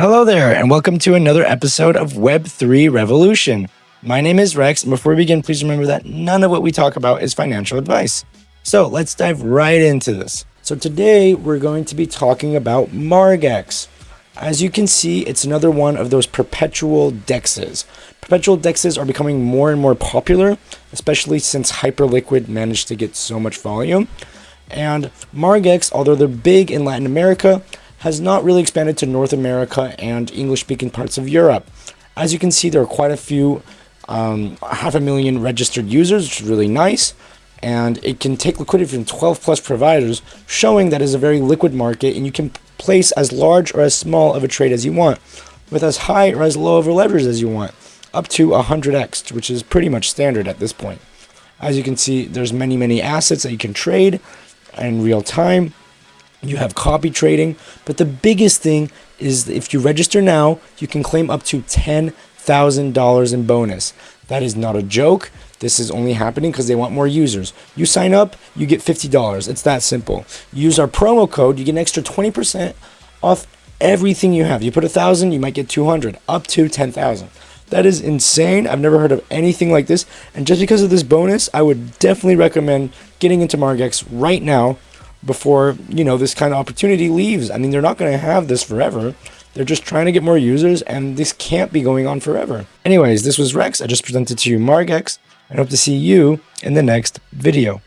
Hello there, and welcome to another episode of Web3 Revolution. My name is Rex, and before we begin, please remember that none of what we talk about is financial advice. So let's dive right into this. So today we're going to be talking about Margex. As you can see, it's another one of those perpetual dexes. Perpetual dexes are becoming more and more popular, especially since Hyperliquid managed to get so much volume. And Margex, although they're big in Latin America, has not really expanded to North America and English-speaking parts of Europe. As you can see, there are quite a few, 500,000 registered users, which is really nice, and it can take liquidity from 12 plus providers, showing that it's a very liquid market, and you can place as large or as small of a trade as you want, with as high or as low of a leverage as you want, up to 100x, which is pretty much standard at this point. As you can see, there's many assets that you can trade in real time. You have copy trading, but the biggest thing is if you register now, you can claim up to $10,000 in bonus. That is not a joke. This is only happening because they want more users. You sign up, you get $50. It's that simple. Use our promo code, you get an extra 20% off everything you have. You put 1,000, you might get 200, up to 10,000. That is insane. I've never heard of anything like this. And just because of this bonus, I would definitely recommend getting into Margex right now, before this kind of opportunity leaves. I mean, they're not going to have this forever. They're just trying to get more users, and this can't be going on forever. Anyways, this was Rex. I just presented to you Margex. I hope to see you in the next video.